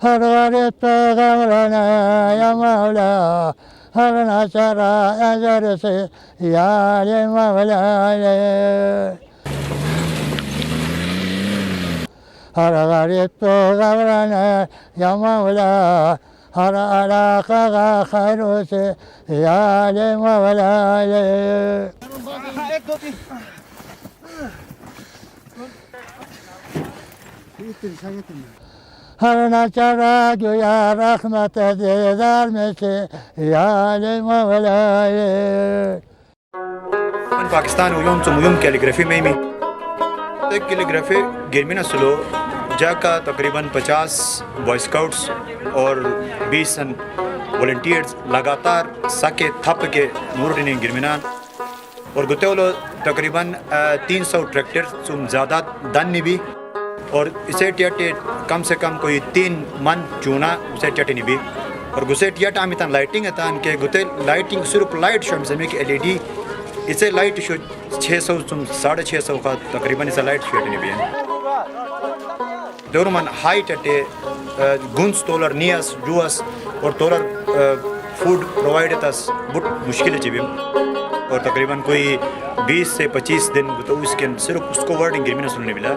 हर गरीब तो घबराना या मौला हर नाचारा अजर से यार मौला हर गरीब तो घबराना या मौला हर अलाका का खैर से यार मौला हर नाचारा जो या रहमत दीदार में से यार मौला من باكستان ويوم ثم يوم كاليغرافي ميمي कैलीग्राफी गिरमिना स्लो जाका तकरीबन 50 बॉय स्काउट्स और 20 वॉलंटियर्स लगातार साके थप के नूरने गिरमिना और गुतेलो तकरीबन 300 ट्रैक्टर तुम ज़्यादा दन भी और इसे टियाटे कम से कम कोई 3 मन चूना उसे टियाटे भी और गुसे टियाटा आमितान लाइटिंग अतान के गुते लाइटिंग सिर्फ लाइट शो में कि एलईडी इसे लाइट शो 600 तुम 650 का तकरीबन इसे लाइट शो भी है दोनों हाइट अटे गुंस तोलर नियस जुअस और तोलर फूड प्रोवाइड तस बुट मुश्किल है और तकरीबन कोई 20 से 25 दिन तो उसके सिर्फ उसको वर्डिंग गिरमिना सुनने मिला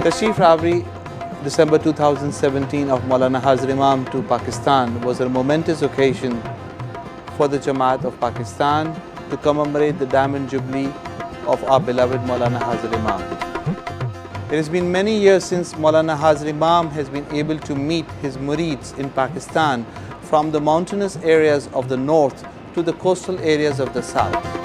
Tashreef Rawari, December 2017 of Mowlana Hazar Imam to Pakistan was a momentous occasion for the Jamaat of Pakistan to commemorate the Diamond Jubilee of our beloved Mowlana Hazar Imam. It has been many years since Mowlana Hazar Imam has been able to meet his murids in Pakistan from the mountainous areas of the north to the coastal areas of the south.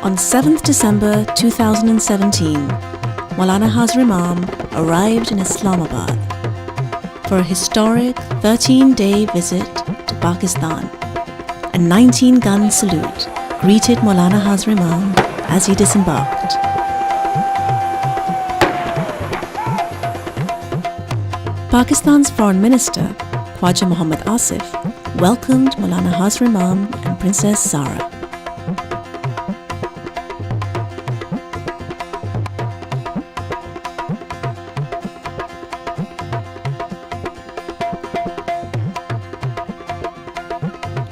On 7th December 2017, Mowlana Hazar Imam arrived in Islamabad for a historic 13-day visit to Pakistan. A 19-gun salute greeted Mowlana Hazar Imam as he disembarked. Pakistan's Foreign Minister, Khwaja Muhammad Asif, welcomed Mowlana Hazar Imam and Princess Zara.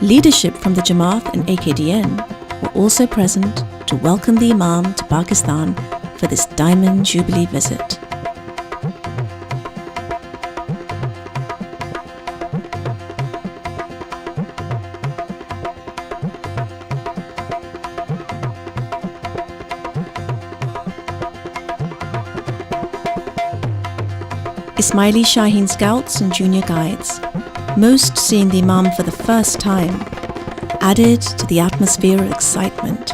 Leadership from the Jamaat and AKDN were also present to welcome the Imam to Pakistan for this Diamond Jubilee visit. Ismaili Shaheen Scouts and Junior Guides, most seeing the Imam for the first time, added to the atmosphere of excitement.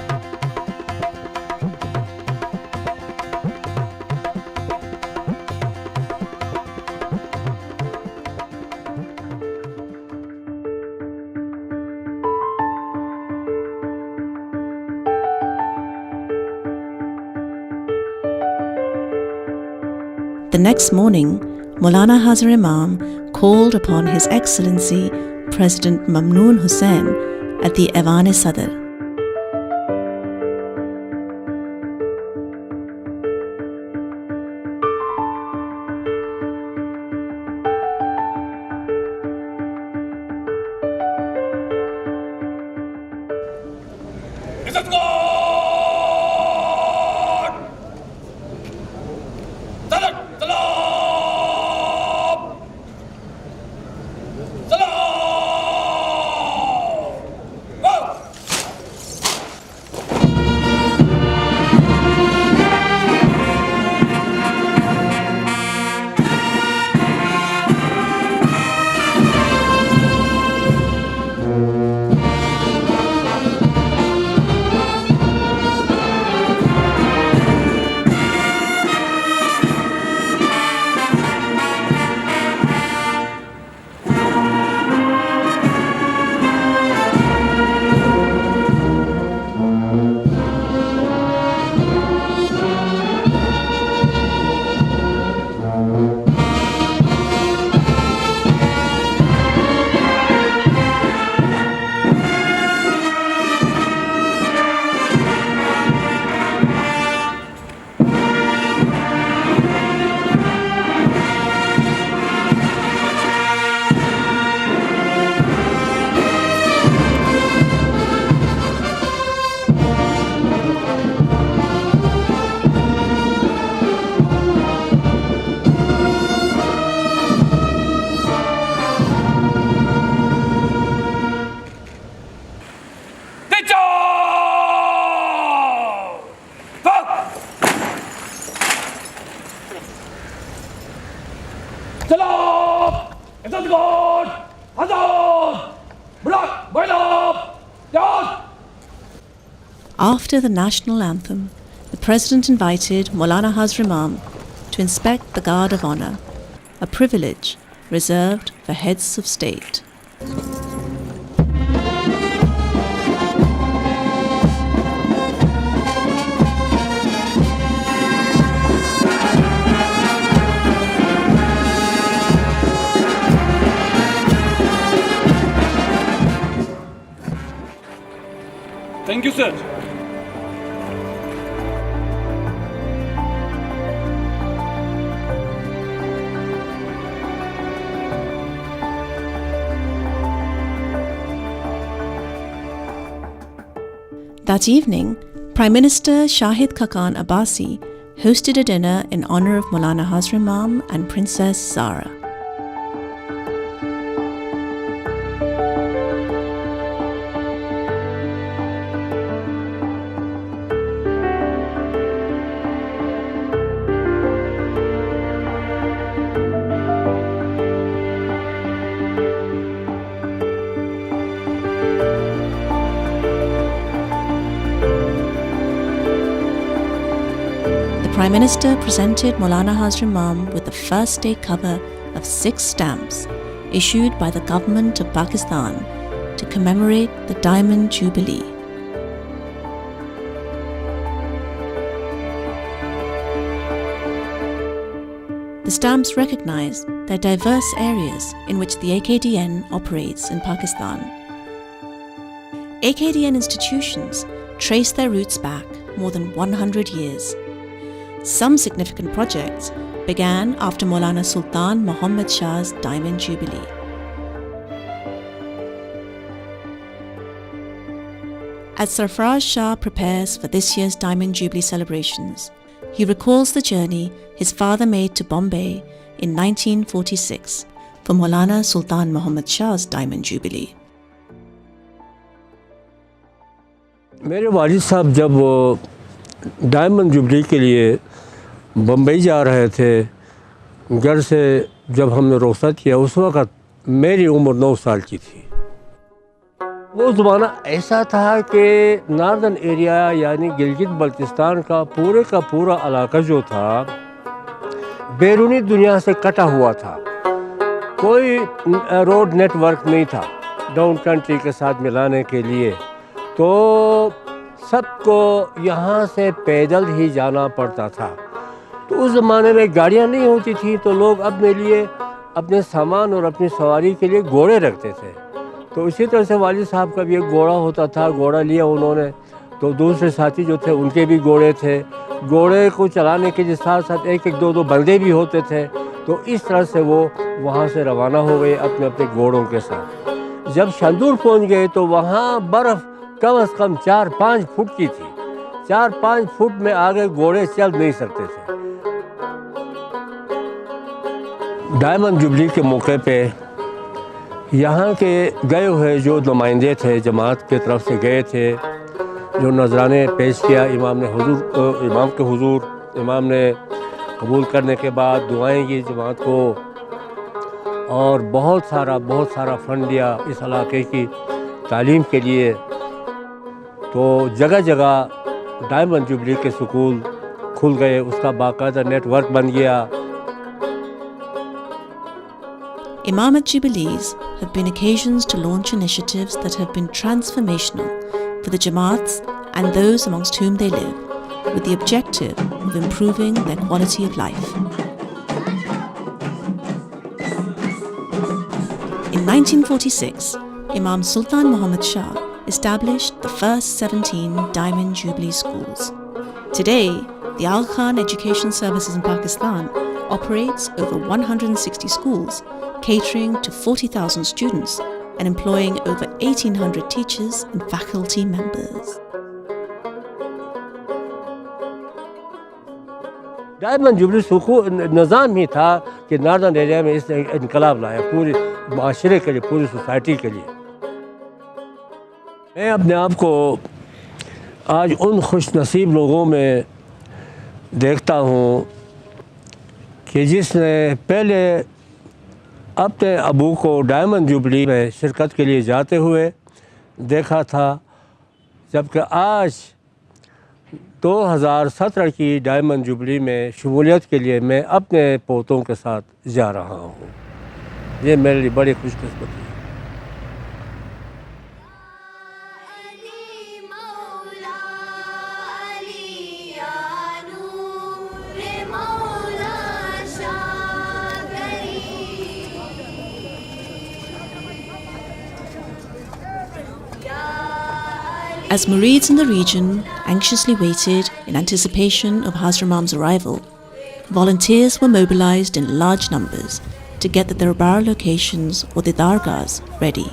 The next morning, Mowlana Hazar Imam called upon His Excellency President Mamnoon Hussain at the Aiwan-e-Sadr. After the national anthem, the President invited Mowlana Hazar Imam to inspect the Guard of Honor, a privilege reserved for heads of state. Thank you, sir. That evening, Prime Minister Shahid Khaqan Abbasi hosted a dinner in honor of Mowlana Hazar Imam and Princess Zara. The Prime Minister presented Mowlana Hazar Imam with the first day cover of 6 stamps issued by the government of Pakistan to commemorate the Diamond Jubilee. The stamps recognize the diverse areas in which the AKDN operates in Pakistan. AKDN institutions trace their roots back more than 100 years. Some significant projects began after Mawlana Sultan Muhammad Shah's Diamond Jubilee. As Sarfraz Shah prepares for this year's Diamond Jubilee celebrations, he recalls the journey his father made to Bombay in 1946 for Mawlana Sultan Muhammad Shah's Diamond Jubilee. मेरे वालिद साहब जब diamond jubilee के लिए बम्बई जा रहे थे, घर से जब हमने रुखसत किया, उस वक़्त मेरी उम्र 9 साल की थी। वो ज़माना ऐसा था कि नॉर्दर्न एरिया यानी गिलगित बल्तिस्तान का पूरा इलाका जो था बैरूनी दुनिया से कटा हुआ था। कोई रोड नेटवर्क नहीं था डाउन कंट्री के साथ मिलाने के लिए, तो सबको यहाँ से पैदल ही जाना पड़ता था। तो उस ज़माने में गाड़ियाँ नहीं होती थी, तो लोग अपने लिए अपने सामान और अपनी सवारी के लिए घोड़े रखते थे। तो इसी तरह से वालिद साहब का भी एक घोड़ा होता था, घोड़ा लिया उन्होंने, तो दूसरे साथी जो थे उनके भी घोड़े थे। घोड़े को चलाने के लिए साथ साथ 1-1, 2-2 बंदे भी होते थे। तो इस तरह से वो वहाँ से रवाना हो गए अपने अपने घोड़ों के साथ। जब शंदूर पहुँच गए तो वहाँ बर्फ़ कम से कम 4-5 फुट की थी। 4-5 फुट में आगे घोड़े चल नहीं सकते थे। डायमंड जुबली के मौके पे यहाँ के गए हुए जो नुमाइंदे थे, जमात के तरफ से गए थे, जो नजराने पेश किया इमाम के हुजूर, इमाम ने कबूल करने के बाद दुआएं की जमात को, और बहुत सारा फ़ंड दिया इस इलाके की तालीम के लिए। तो जगह जगह डायमंड जुबली के स्कूल खुल गए, उसका बाकायदा नेटवर्क बन गया। Imamate Jubilees have been occasions to launch initiatives that have been transformational for the Jamats and those amongst whom they live, with the objective of improving their quality of life. In 1946, Imam Sultan Muhammad Shah established the first 17 Diamond Jubilee schools. Today, the Al Khan Education Services in Pakistan operates over 160 schools, catering to 40,000 students and employing over 1,800 teachers and faculty members. Diamond jubilee Nizam ही था कि northern area में इस इनकलाब लाया, पूरे माशरे के लिए, पूरी सोसाइटी के लिए। मैं अपने आप को आज उन खुश नसीब लोगों में देखता हूँ कि जिसने पहले अपने अबू को डायमंड जुबली में शिरकत के लिए जाते हुए देखा था, जबकि आज 2017 की डायमंड जुबली में शमूलियत के लिए मैं अपने पोतों के साथ जा रहा हूँ। ये मेरे लिए बड़ी खुशकिस्मती है। As Murids in the region anxiously waited in anticipation of Hazar Imam's arrival, volunteers were mobilized in large numbers to get the darbar locations or the dargahs ready.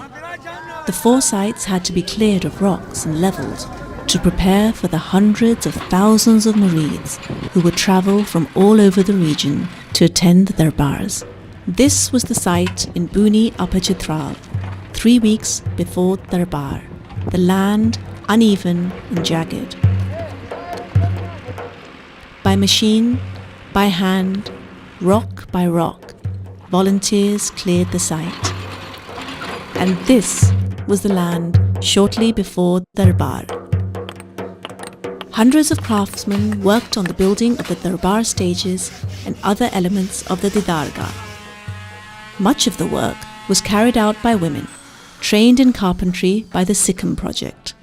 The 4 sites had to be cleared of rocks and levelled to prepare for the hundreds of thousands of Murids who would travel from all over the region to attend the darbars. This was the site in Buni Upper Chitral, 3 weeks before darbar, the land uneven and jagged. By machine, by hand, rock by rock, volunteers cleared the site. And this was the land shortly before Darbar. Hundreds of craftsmen worked on the building of the Darbar stages and other elements of the Didargah. Much of the work was carried out by women, trained in carpentry by the Sikkim project.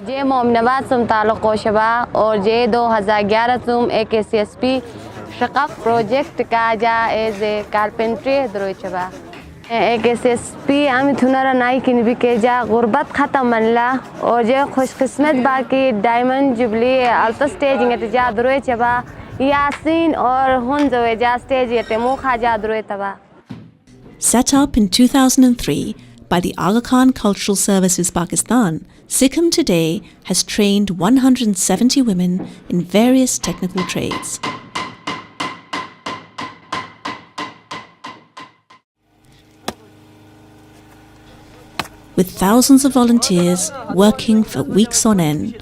जे मोमनवाज सुम ताल्लुक़ शबा और जे 2011 सुम AKCSP शक़फ़ project का जा as a carpentry Dharoi Shaba AKCSP आमी थुनारा नाई किन भी के जा गुर्बत ख़त्म मनला और जे खुशकिस्मत बाकी डायमंड जुबली अल्टो स्टेज इंगे जा दरोई शबा यासीन और हुन जो जा स्टेज ये मु खाजा दरोई तबा. Set up in 2003 by the Aga Khan Cultural Services Pakistan, Sikkim today has trained 170 women in various technical trades. With thousands of volunteers working for weeks on end,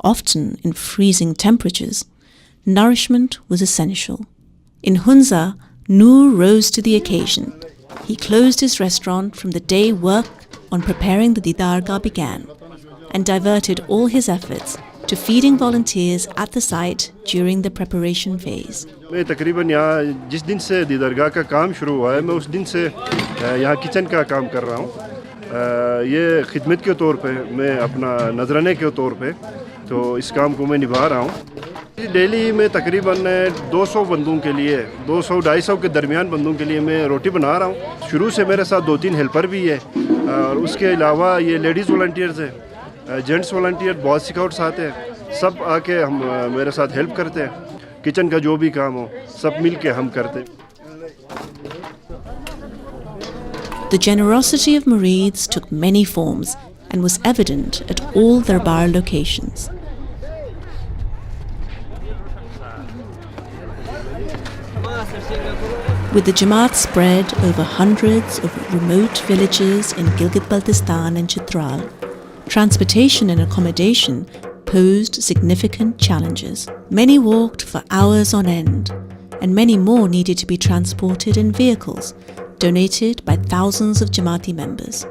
often in freezing temperatures, nourishment was essential. In Hunza, Noor rose to the occasion. He closed his restaurant from the day work on preparing the Didargah began and diverted all his efforts to feeding volunteers at the site during the preparation phase. मैं तकरीबन यहाँ जिस दिन से दीदारगाह का काम शुरू हुआ है मैं उस दिन से यहाँ किचन का काम कर रहा हूँ. ये खिदमत के तौर पे मैं अपना नजराने के तौर पे तो इस काम को मैं निभा रहा हूँ. डेली में तकरीबन 200 बंदों के लिए 200-250 के दरमियान बंदों के लिए मैं रोटी बना रहा हूँ. शुरू से मेरे साथ 2-3 हेल्पर भी है और उसके अलावा ये लेडीज़ वॉलंटियर्स हैं, जेंट्स वॉलंटियर, बहुत स्काउट्स आते हैं, सब आके हम मेरे साथ हेल्प करते हैं. किचन का जो भी काम हो सब मिल के हम करते हैं. The generosity of Murids took many forms and was evident at all darbar locations. With the Jamaat spread over hundreds of remote villages in Gilgit-Baltistan and Chitral, transportation and accommodation posed significant challenges. Many walked for hours on end, and many more needed to be transported in vehicles donated by thousands of Jamaati members.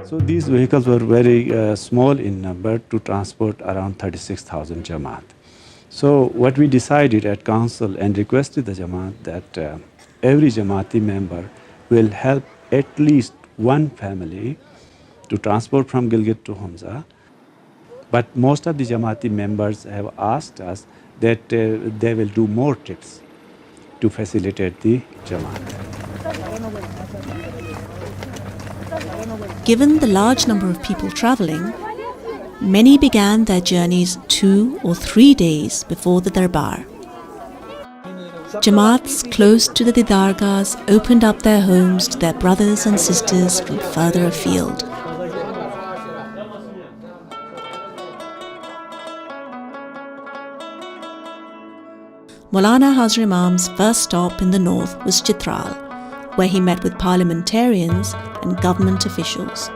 So these vehicles were very small in number to transport around 36,000 Jamaat. So what we decided at council and requested the Jamaat that every Jamaati member will help at least one family to transport from Gilgit to Hunza. But most of the Jamaati members have asked us that they will do more trips to facilitate the Jamaat. Given the large number of people travelling, many began their journeys 2 or 3 days before the darbar. Jamaats close to the Didargahs opened up their homes to their brothers and sisters from further afield. Mowlana Hazar Imam's first stop in the north was Chitral, where he met with parliamentarians and government officials.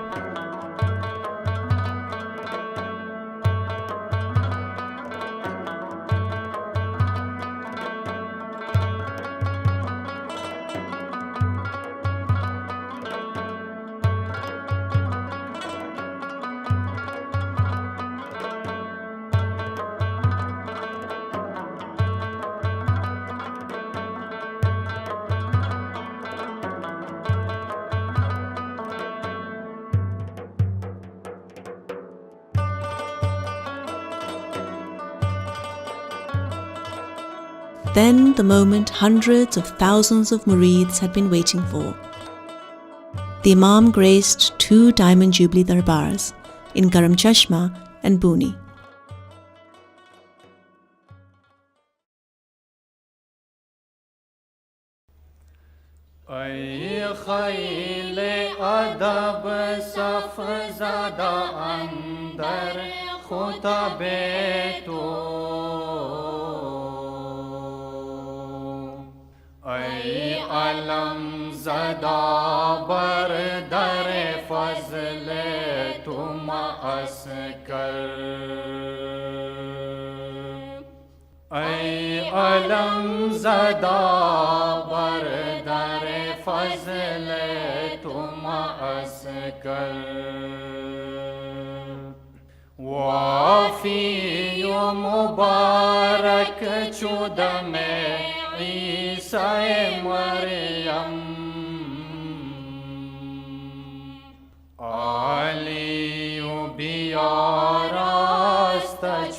then the moment hundreds of thousands of murids had been waiting for. The Imam graced 2 Diamond Jubilee darbars in Garam Chashma and Buni. ای خیل ادب صف زده اندر خطب تو ای علم زده بر در فضل تو معسکر ای علم زده بر در فضل تو معسکر وافی و مبارک چودم عیسی مریم علی و بیاراست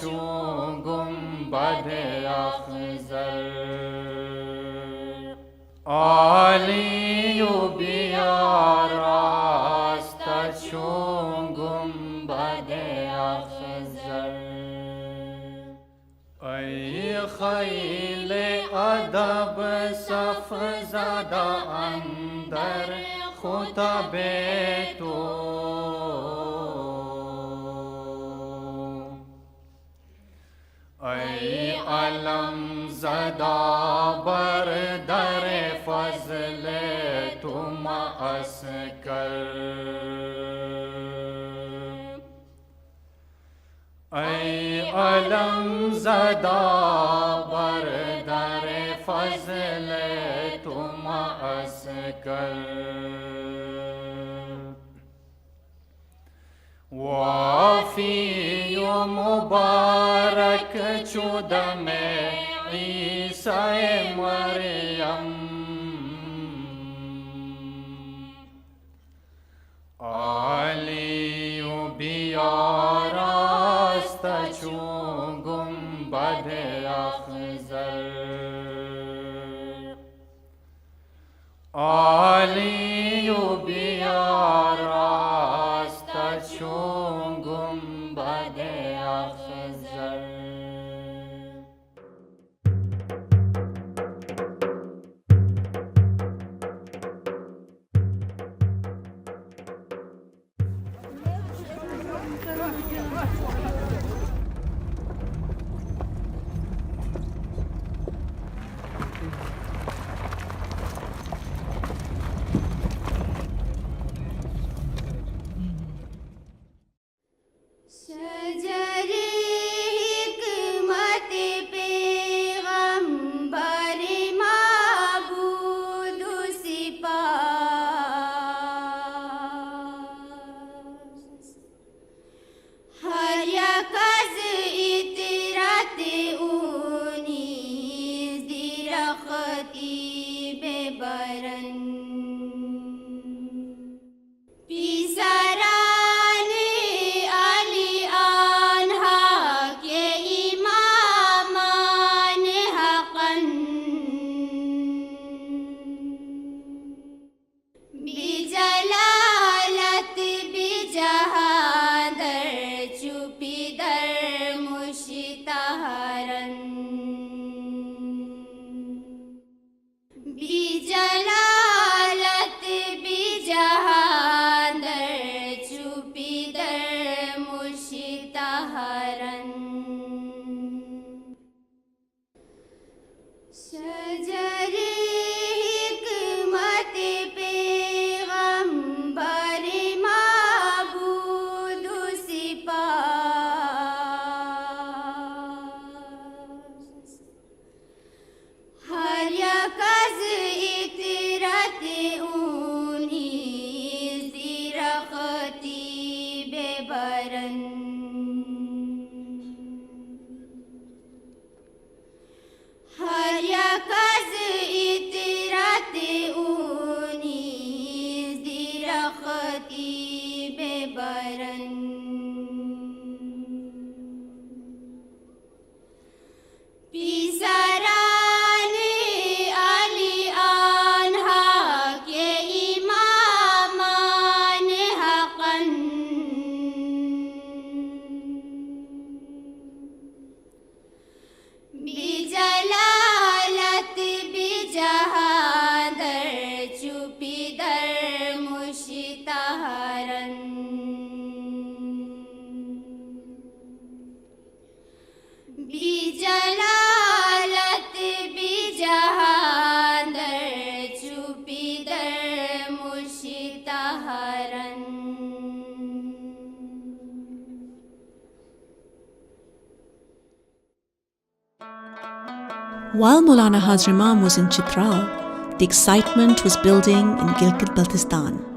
چون گنبد افضل علی و بیاراست چون گنبد افضل ای خیل ادب صف زده اندر خطب تو ای علم زده بر در فضل تو معسکر ای علم زده بر در فضل تو معسکر وافی و مبارک چودم عیسی مریم علی و بیاراست چون گنبد افضل علی و بیاراست چون گنبد افضل While Mowlana Hazar Imam was in Chitral, the excitement was building in Gilgit-Baltistan.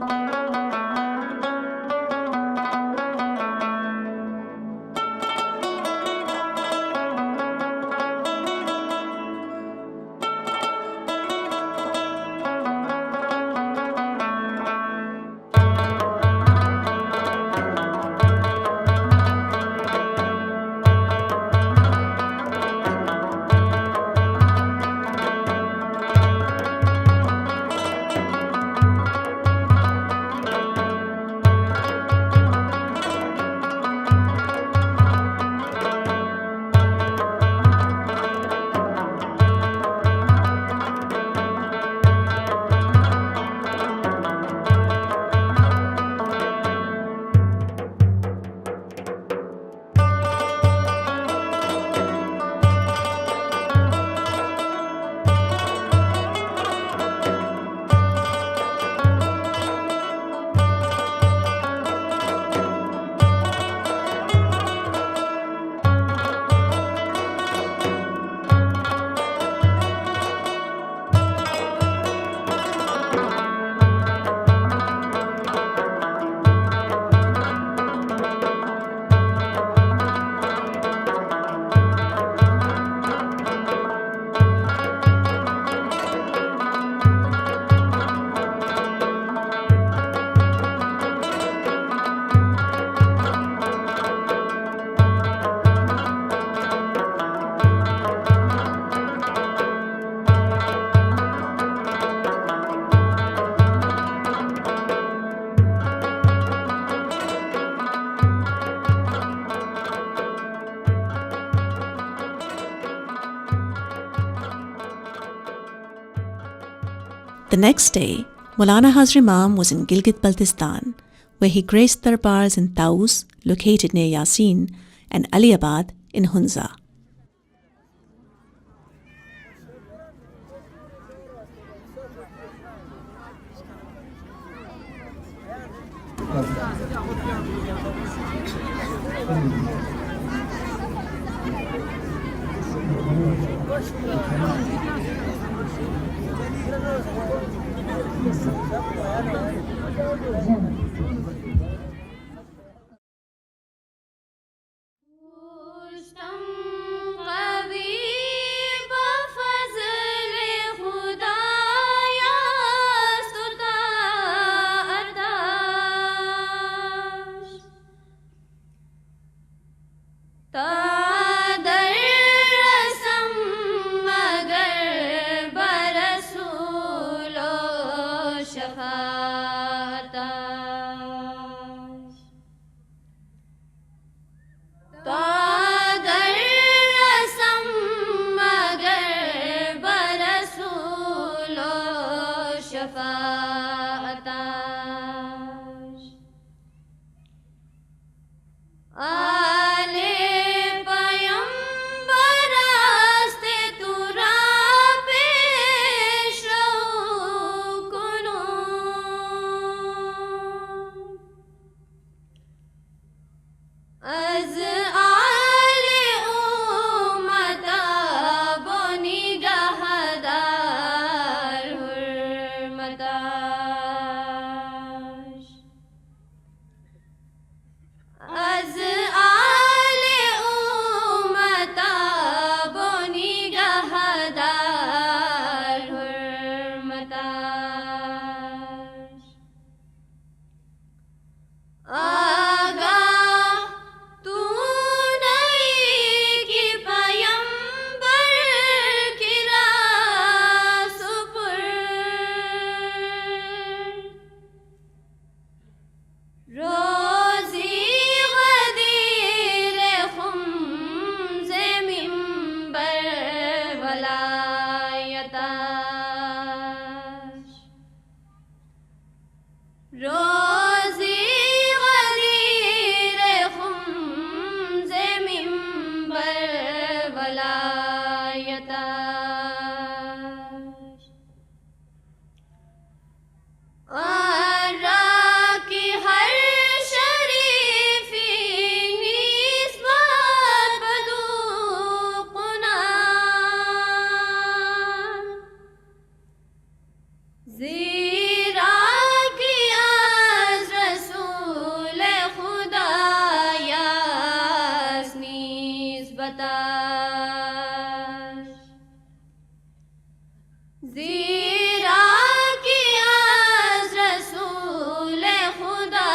The next day, Mowlana Hazar Imam was in Gilgit-Baltistan, where he graced darbars in Taus, located near Yasin, and Aliabad in Hunza. तलाश ज़ीरा कि आज रसूल खुदा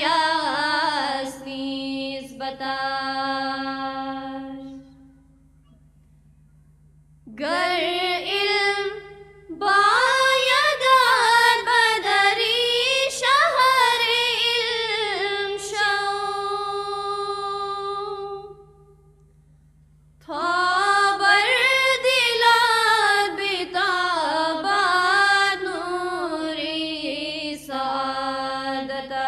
यास्नीस बताश गर इल्म बायदाद बदरी शहर इल्म शौ थाबर दिलाद बिताबाद नूरी सादताश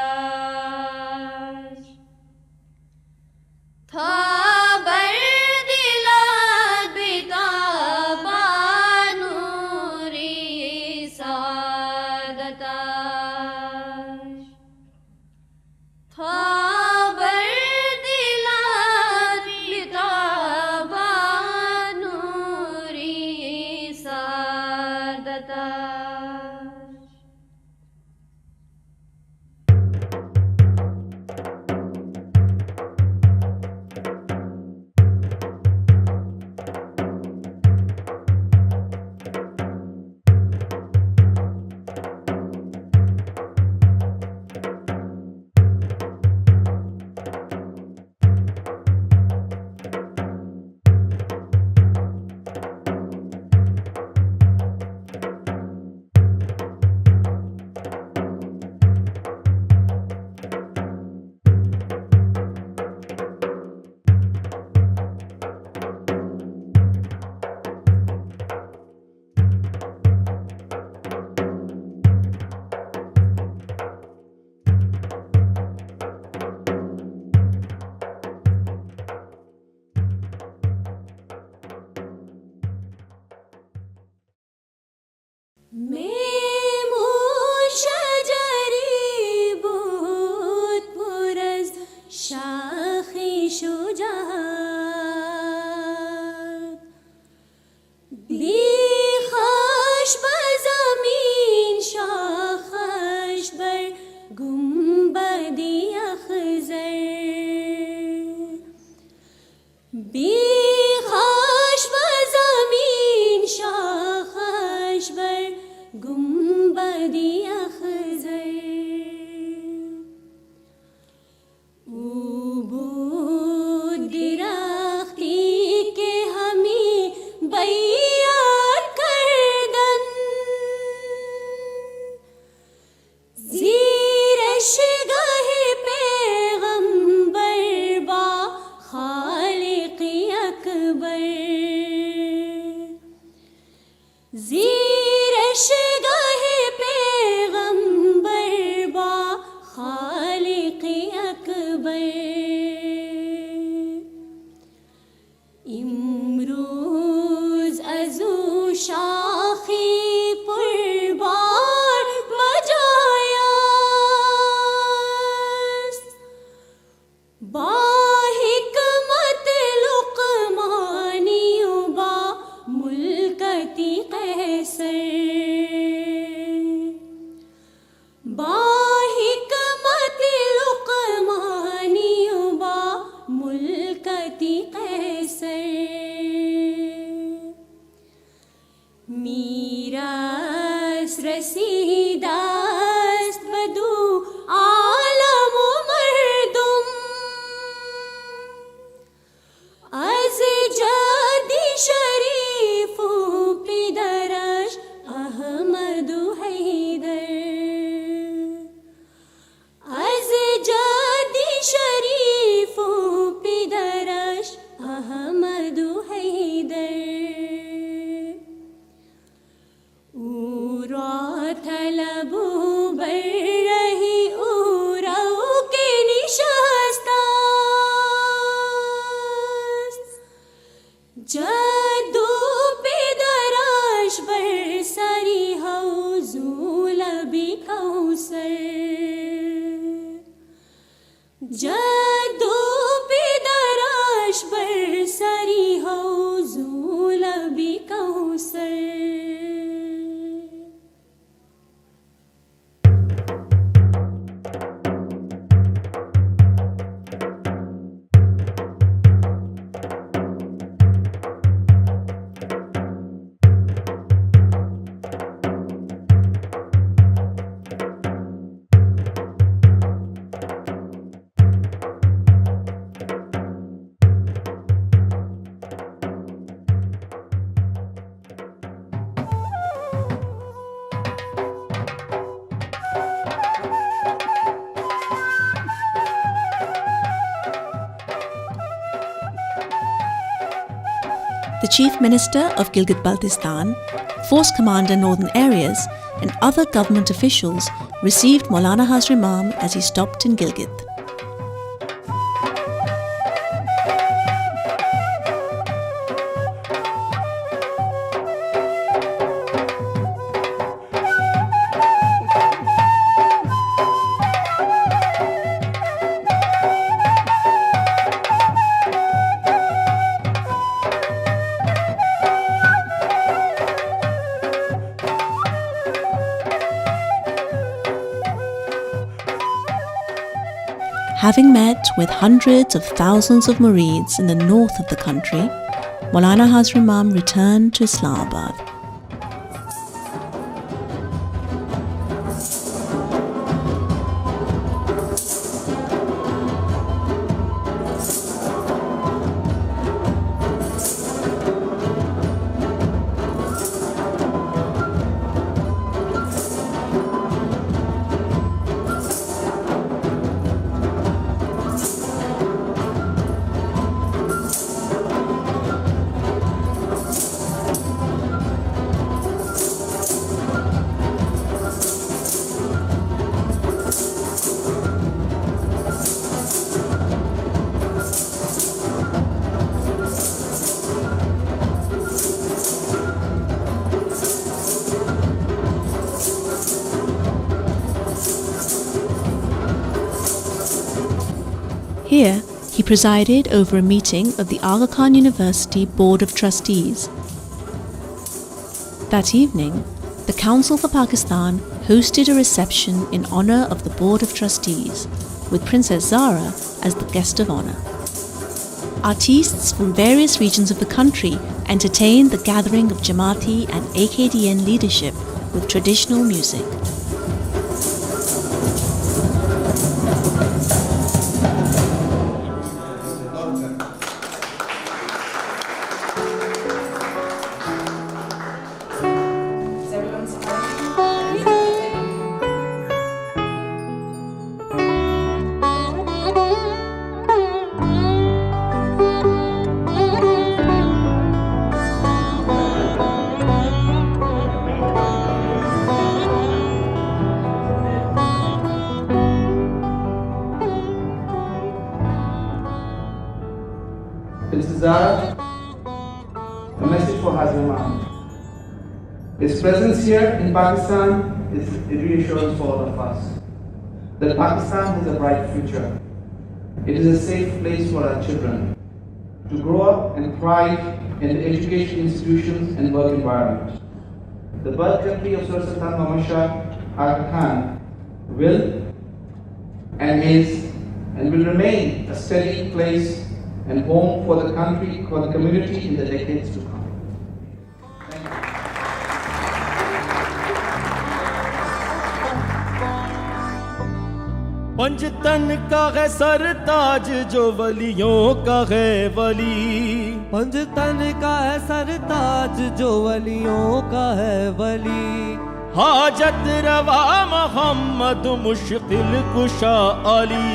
थाबर दिलाद बिताबाद नूरी सादताश थाबर दिलाद बिताबाद नूरी सादताश the Chief Minister of Gilgit-Baltistan, Force Commander Northern Areas, and other government officials received Mowlana Hazar Imam as he stopped in Gilgit. Having met with hundreds of thousands of murids in the north of the country, Mowlana Hazar Imam returned to Islamabad. Here, he presided over a meeting of the Aga Khan University Board of Trustees. That evening, the Council for Pakistan hosted a reception in honor of the Board of Trustees, with Princess Zara as the guest of honor. Artistes from various regions of the country entertained the gathering of Jamati and AKDN leadership with traditional music. Princess Zara, a message for Hazar Imam. His presence here in Pakistan is a reassurance for all of us that Pakistan has a bright future. It is a safe place for our children to grow up and thrive in the education institutions and work environment. The birth country of Sir Sultan Muhammad Shah Aga Khan will and is and will remain a steady place and home for the country, for the community in the decades to come. Panjtan का है सरताज जो वलियों का है वली पंजतन का है सरताज जो वलियों का है वली हाजत रवा मोहम्मद मुश्किल कुशा अली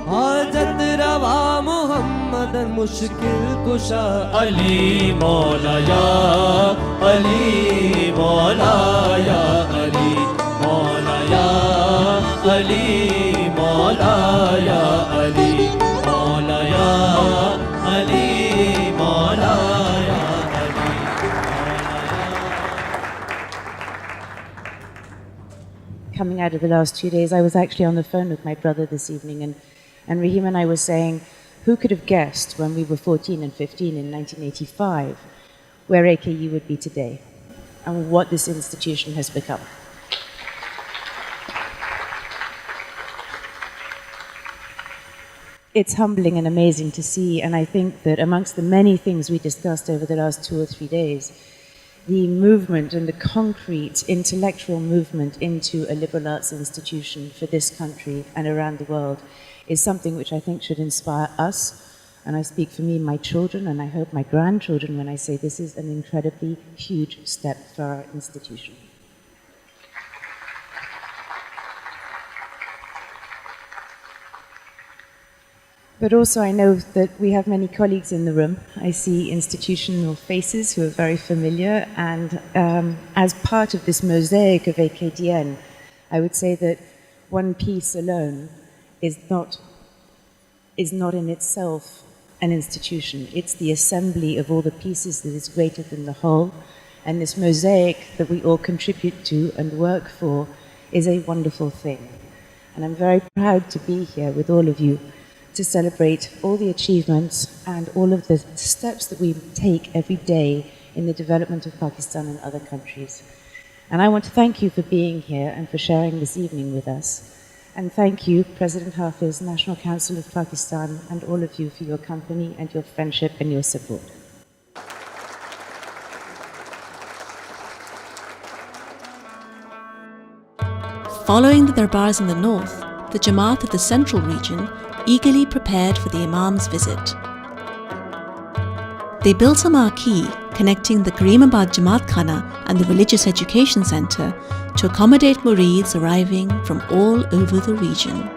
हाजत रवा मोहम्मद मुश्किल कुशा Ali मौलाया Ali मौलाया Ali मौलाया Ali मौलाया Ali मौलाया Ali मौलाया Ali Coming out of the last 2 days, I was actually on the phone with my brother this evening, and Rahim and I were saying, who could have guessed when we were 14 and 15 in 1985 where AKU would be today and what this institution has become. It's humbling and amazing to see, and I think that amongst the many things we discussed over the last 2 or 3 days, the movement and the concrete intellectual movement into a liberal arts institution for this country and around the world is something which I think should inspire us, and I speak for me, my children, and I hope my grandchildren when I say this is an incredibly huge step for our institution. But also I know that we have many colleagues in the room. I see institutional faces who are very familiar, and as part of this mosaic of AKDN, I would say that one piece alone is not in itself an institution. It's the assembly of all the pieces that is greater than the whole, and this mosaic that we all contribute to and work for is a wonderful thing. And I'm very proud to be here with all of you to celebrate all the achievements and all of the steps that we take every day in the development of Pakistan and other countries. And I want to thank you for being here and for sharing this evening with us. And thank you, President Hafiz, National Council of Pakistan, and all of you for your company and your friendship and your support. Following the darbars in the north, the Jamaat of the central region eagerly prepared for the Imam's visit. They built a marquee connecting the Karimabad Jamaat Khana and the Religious Education Centre to accommodate murids arriving from all over the region.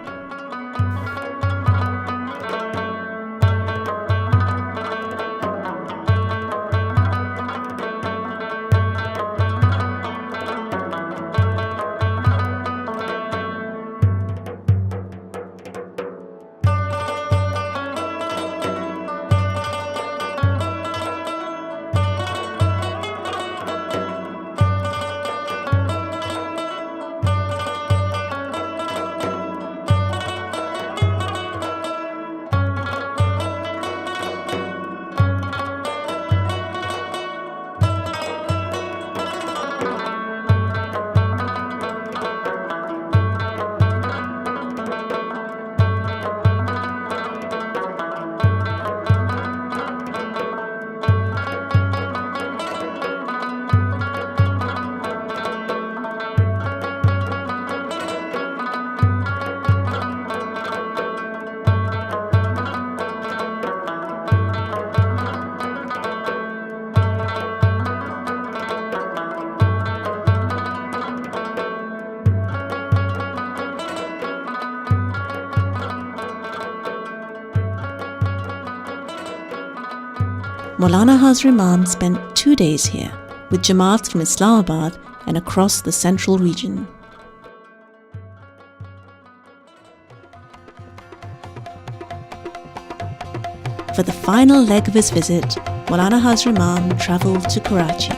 Mowlana Hazar Imam spent 2 days here with Jamaats from Islamabad and across the central region. For the final leg of his visit, Mowlana Hazar Imam travelled to Karachi.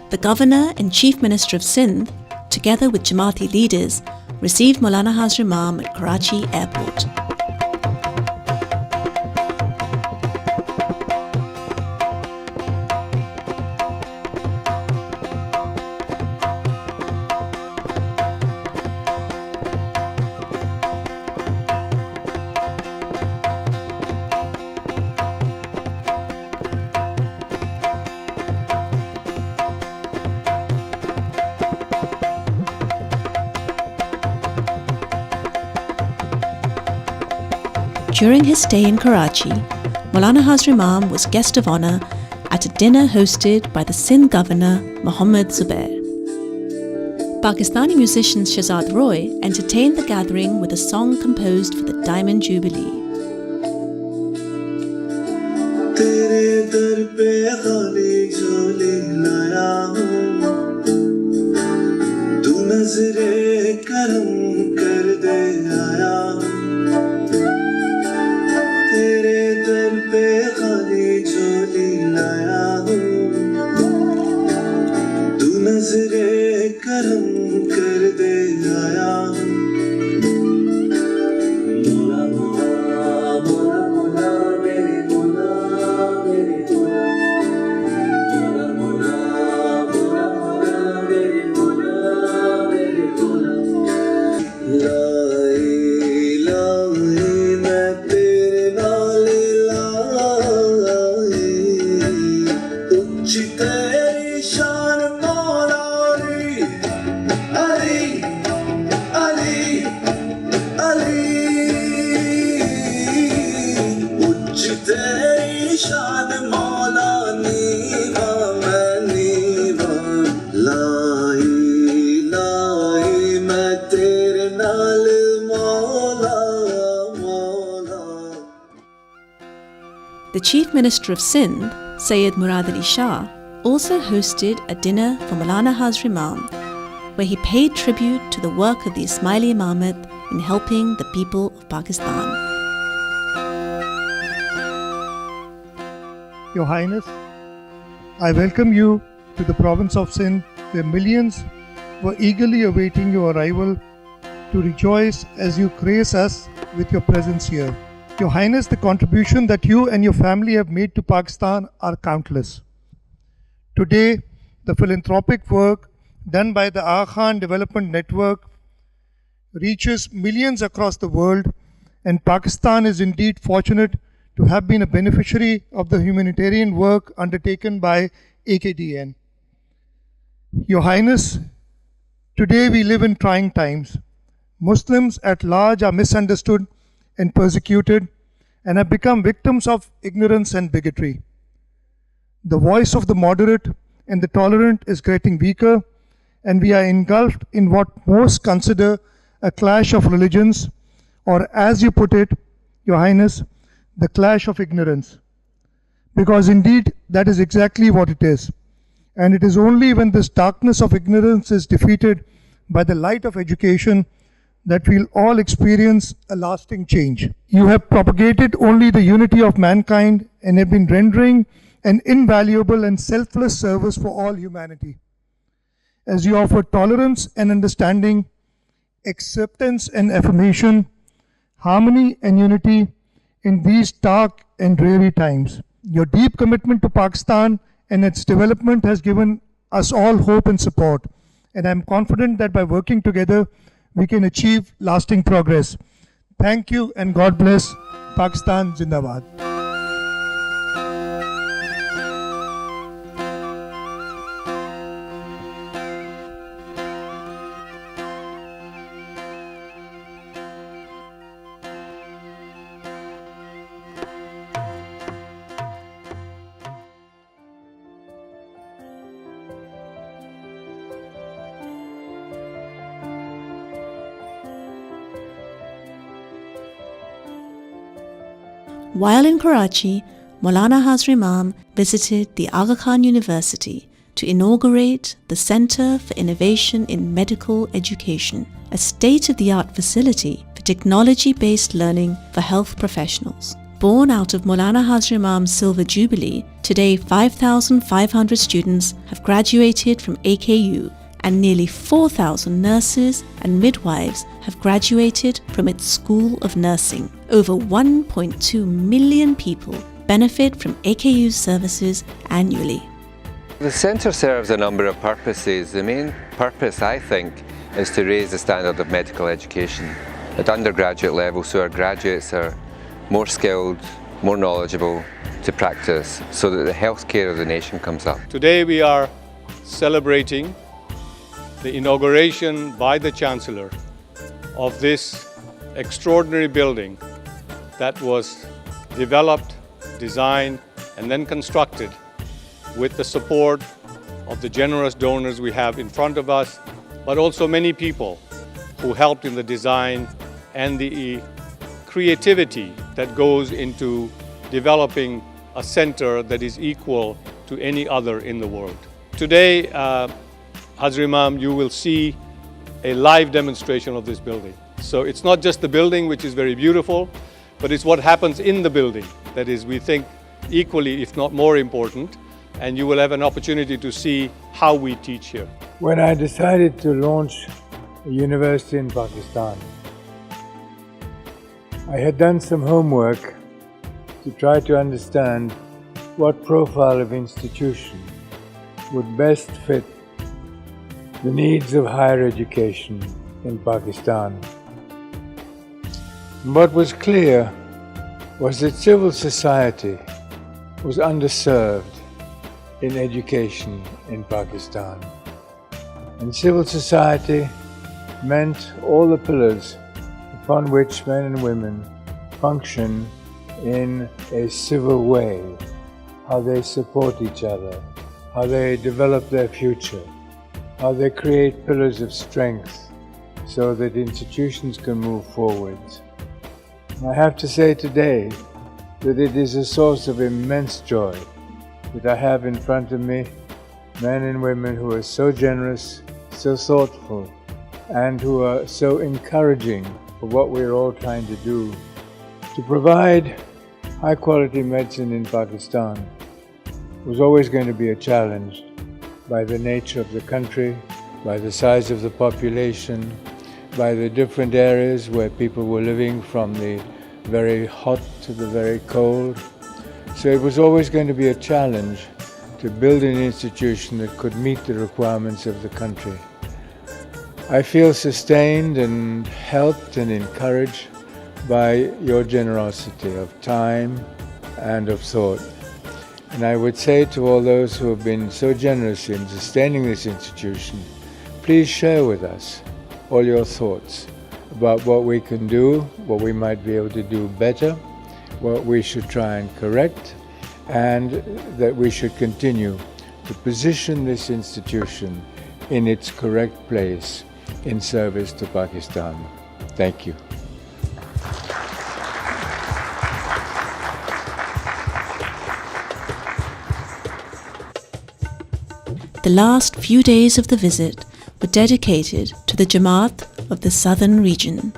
The Governor and Chief Minister of Sindh, together with Jamaati leaders, received Mowlana Hazar Imam at Karachi airport. During his stay in Karachi, Mowlana Hazar Imam was guest of honour at a dinner hosted by the Sindh Governor Mohammad Zubair. Pakistani musician Shahzad Roy entertained the gathering with a song composed for the Diamond Jubilee. Ali तेरी शान मौला नीवा मैं नीवा लाई लाई मैं तेरे नाल मौला मौला. The Chief Minister of Sindh, Sayyid Murad Ali Shah, also hosted a dinner for Mowlana Hazar Imam, where he paid tribute to the work of the Ismaili Imamate in helping the people of Pakistan. Your Highness, I welcome you to the province of Sindh, where millions were eagerly awaiting your arrival to rejoice as you grace us with your presence here. Your Highness, the contribution that you and your family have made to Pakistan are countless. Today, the philanthropic work done by the Aga Khan Development Network reaches millions across the world, and Pakistan is indeed fortunate to have been a beneficiary of the humanitarian work undertaken by AKDN. Your Highness, today we live in trying times. Muslims at large are misunderstood and persecuted and have become victims of ignorance and bigotry. The voice of the moderate and the tolerant is getting weaker, and we are engulfed in what most consider a clash of religions, or as you put it, Your Highness, the clash of ignorance. Because indeed, that is exactly what it is. And it is only when this darkness of ignorance is defeated by the light of education that we'll all experience a lasting change. You have propagated only the unity of mankind and have been rendering an invaluable and selfless service for all humanity. As you offer tolerance and understanding, acceptance and affirmation, harmony and unity in these dark and dreary times. Your deep commitment to Pakistan and its development has given us all hope and support, and I am confident that by working together, we can achieve lasting progress. Thank you and God bless. Pakistan Zindabad. While in Karachi, Mowlana Hazar Imam visited the Aga Khan University to inaugurate the Center for Innovation in Medical Education, a state-of-the-art facility for technology-based learning for health professionals. Born out of Mowlana Hazar Imam's Silver Jubilee, today 5,500 students have graduated from AKU, and nearly 4,000 nurses and midwives have graduated from its School of Nursing. Over 1.2 million people benefit from AKU's services annually. The centre serves a number of purposes. The main purpose, I think, is to raise the standard of medical education at undergraduate level, so our graduates are more skilled, more knowledgeable to practice, so that the healthcare of the nation comes up. Today we are celebrating the inauguration by the Chancellor of this extraordinary building that was developed, designed, and then constructed with the support of the generous donors we have in front of us, but also many people who helped in the design and the creativity that goes into developing a center that is equal to any other in the world. Today, Hazar Imam, you will see a live demonstration of this building. So it's not just the building, which is very beautiful, but it's what happens in the building that is, we think, equally, if not more important, and you will have an opportunity to see how we teach here. When I decided to launch a university in Pakistan, I had done some homework to try to understand what profile of institution would best fit the needs of higher education in Pakistan. What was clear was that civil society was underserved in education in Pakistan. And civil society meant all the pillars upon which men and women function in a civil way, how they support each other, how they develop their future, how they create pillars of strength so that institutions can move forwards. I have to say today that it is a source of immense joy that I have in front of me men and women who are so generous, so thoughtful, and who are so encouraging for what we're all trying to do. To provide high-quality medicine in Pakistan was always going to be a challenge by the nature of the country, by the size of the population, by the different areas where people were living, from the very hot to the very cold. So it was always going to be a challenge to build an institution that could meet the requirements of the country. I feel sustained and helped and encouraged by your generosity of time and of thought. And I would say to all those who have been so generous in sustaining this institution, please share with us all your thoughts about what we can do, what we might be able to do better, what we should try and correct, and that we should continue to position this institution in its correct place in service to Pakistan. Thank you. The last few days of the visit were dedicated to the Jamaat of the southern region.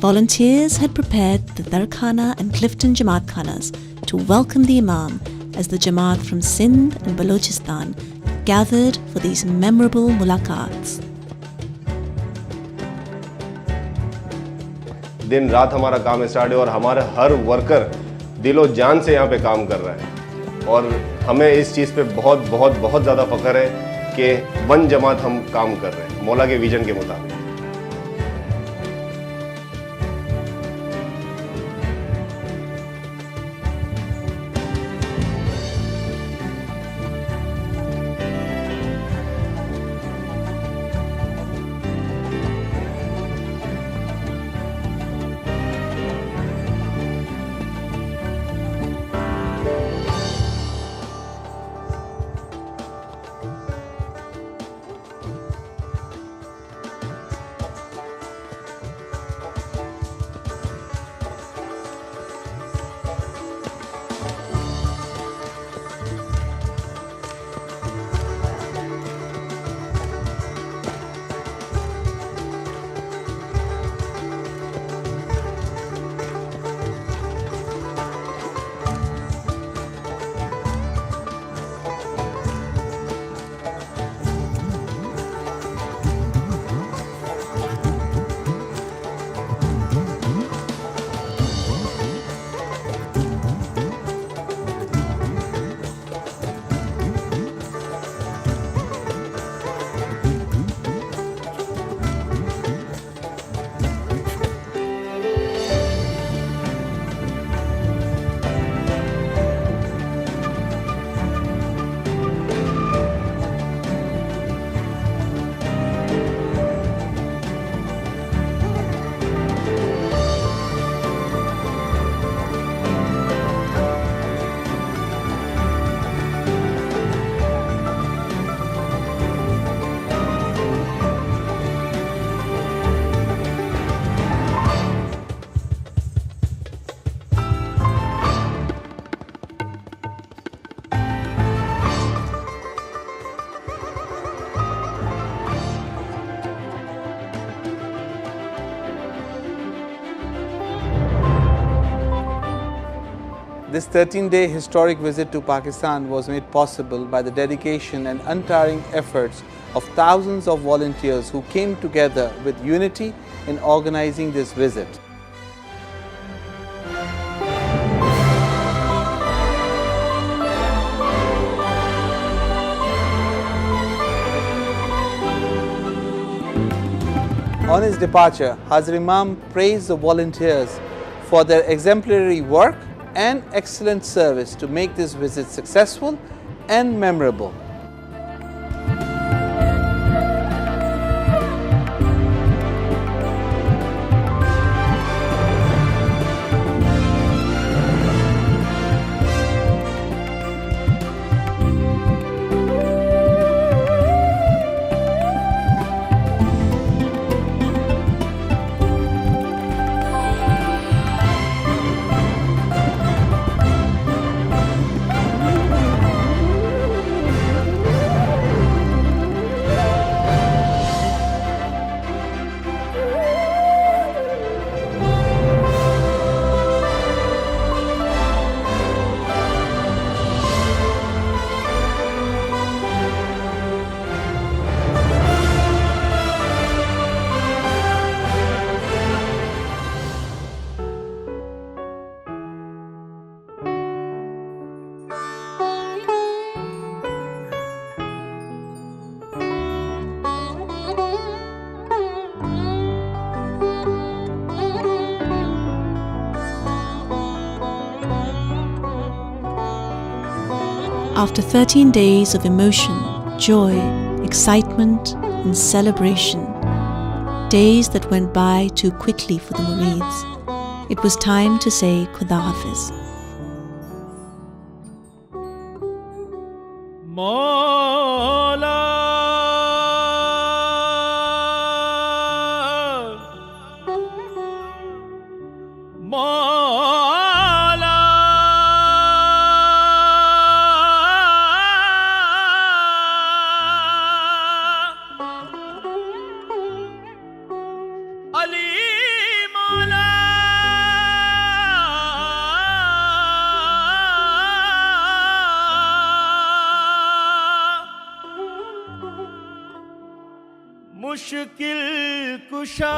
Volunteers had prepared the Darkhana and Clifton Jamaat Khanas to welcome the Imam as the Jamaat from Sindh and Balochistan gathered for these memorable mulaqats. दिन रात हमारा काम start है और हमारे हर worker दिलो जान से यहाँ पे काम कर रहा है और हमें इस चीज़ पे बहुत बहुत बहुत ज़्यादा फ़ख्र है कि वन जमात हम काम कर रहे हैं मौला के विजन के मुताबिक. This 13-day historic visit to Pakistan was made possible by the dedication and untiring efforts of thousands of volunteers who came together with unity in organizing this visit. On his departure, Hazar Imam praised the volunteers for their exemplary work and excellent service to make this visit successful and memorable. After 13 days of emotion, joy, excitement, and celebration, days that went by too quickly for the Murids, it was time to say Khuda Hafiz. Mawla, Mawla, Ali Mawla, मुश्किल कुशा